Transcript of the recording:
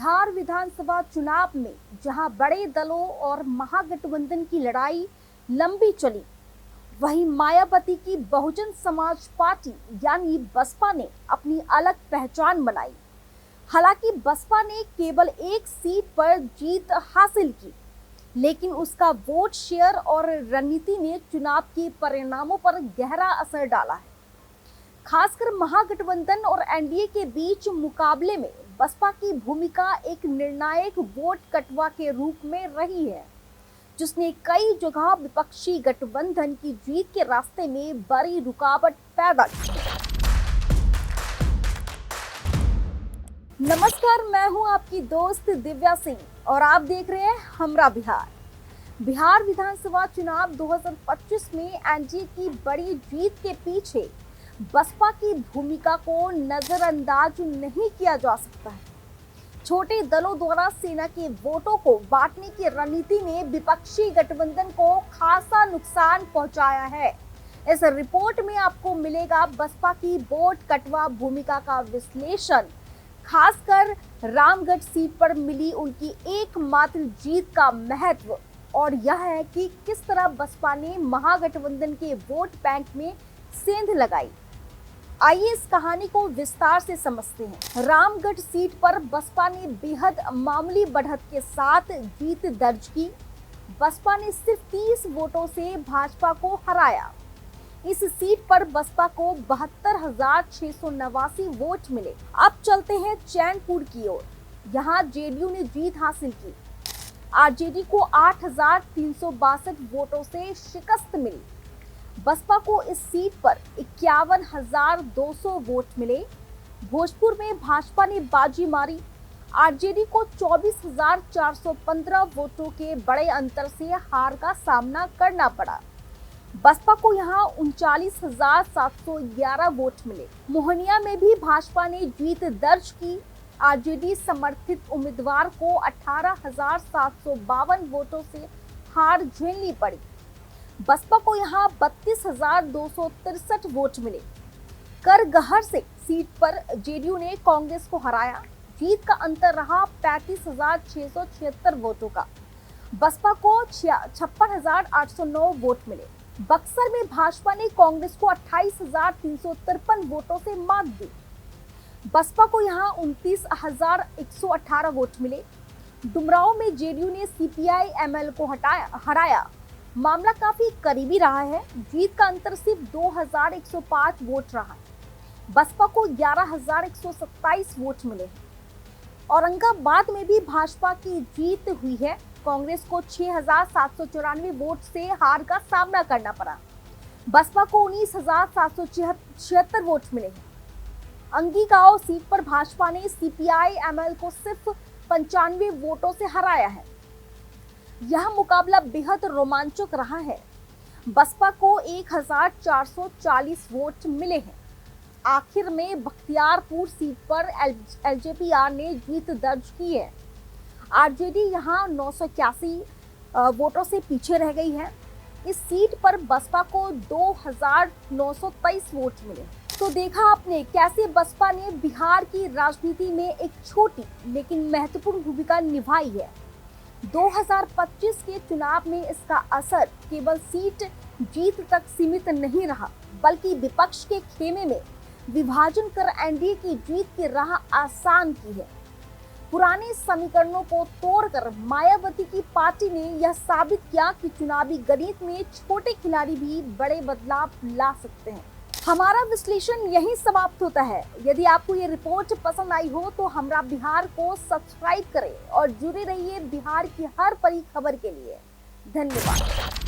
बिहार विधानसभा चुनाव में जहां बड़े दलों और महागठबंधन की लड़ाई लंबी चली, वहीं मायावती की बहुजन समाज पार्टी यानी बसपा ने अपनी अलग पहचान बनाई। हालांकि बसपा ने केवल एक सीट पर जीत हासिल की, लेकिन उसका वोट शेयर और रणनीति ने चुनाव के परिणामों पर गहरा असर डाला है। खासकर महागठबंधन और एनडीए के बीच मुकाबले में बसपा की भूमिका एक निर्णायक वोट कटवा के रूप में रही है, जिसने कई जगह विपक्षी गठबंधन की जीत के रास्ते में बड़ी रुकावट पैदा की। नमस्कार, मैं हूं आपकी दोस्त दिव्या सिंह और आप देख रहे हैं हमरा बिहार। बिहार विधानसभा चुनाव 2025 में एनडीए की बड़ी जीत के पीछे बसपा की भूमिका को नजरअंदाज नहीं किया जा सकता है। छोटे दलों द्वारा सेना के वोटों को बांटने की रणनीति ने विपक्षी गठबंधन को खासा नुकसान पहुंचाया है। इस रिपोर्ट में आपको मिलेगा बसपा की वोट कटवा भूमिका का विश्लेषण, खासकर रामगढ़ सीट पर मिली उनकी एकमात्र जीत का महत्व, और यह है कि किस तरह बसपा ने महागठबंधन के वोट बैंक में सेंध लगाई। आइए इस कहानी को विस्तार से समझते हैं। रामगढ़ सीट पर बसपा ने बेहद मामूली बढ़त के साथ जीत दर्ज की। बसपा ने सिर्फ 30 वोटों से भाजपा को हराया। इस सीट पर बसपा को 72,689 वोट मिले। अब चलते हैं चैनपुर की ओर। यहाँ जेडीयू ने जीत हासिल की। आरजेडी को 8,362 वोटों से शिकस्त मिली। बसपा को इस सीट पर 51,200 वोट मिले। भोजपुर में भाजपा ने बाजी मारी। आरजेडी को 24,415 वोटों के बड़े अंतर से हार का सामना करना पड़ा। बसपा को यहां 39,711 वोट मिले। मोहनिया में भी भाजपा ने जीत दर्ज की। आरजेडी समर्थित उम्मीदवार को 18,752 वोटों से हार झेलनी पड़ी। बसपा को यहां 32,263 वोट मिले। करगहर से सीट पर जेडीयू ने कांग्रेस को हराया। जीत का अंतर रहा 35,676 वोटों का। बसपा को 56,809 वोट मिले। बक्सर में भाजपा ने कांग्रेस को 28,353 वोटों से मात दी। बसपा को यहां 29,118 वोट मिले। डुमरांव में जेडीयू ने सीपीआई एमएल को हराया। मामला काफी करीबी रहा है। जीत का अंतर सिर्फ 2,105 वोट रहा। बसपा को 11,127 वोट मिले हैं। औरंगाबाद में भी भाजपा की जीत हुई है। कांग्रेस को 6,794 वोट से हार का सामना करना पड़ा। बसपा को 19,776 वोट मिले हैं। अंगीगांव सीट पर भाजपा ने सीपीआई एमएल को सिर्फ 95 वोटों से हराया है। यह मुकाबला बेहद रोमांचक रहा है। बसपा को 1,440 वोट मिले हैं। आखिर में बख्तियारपुर सीट पर एलजेपीआर ने जीत दर्ज की है। आरजेडी यहां 981 वोटों से पीछे रह गई है। इस सीट पर बसपा को 2,923 वोट मिले। तो देखा आपने कैसे बसपा ने बिहार की राजनीति में एक छोटी लेकिन महत्वपूर्ण भूमिका निभाई है। 2025 के चुनाव में इसका असर केवल सीट जीत तक सीमित नहीं रहा, बल्कि विपक्ष के खेमे में विभाजन कर एनडीए की जीत की राह आसान की है। पुराने समीकरणों को तोड़कर मायावती की पार्टी ने यह साबित किया कि चुनावी गणित में छोटे खिलाड़ी भी बड़े बदलाव ला सकते हैं। हमारा विश्लेषण यहीं समाप्त होता है। यदि आपको ये रिपोर्ट पसंद आई हो तो हमरा बिहार को सब्सक्राइब करें और जुड़े रहिए बिहार की हर बड़ी खबर के लिए। धन्यवाद।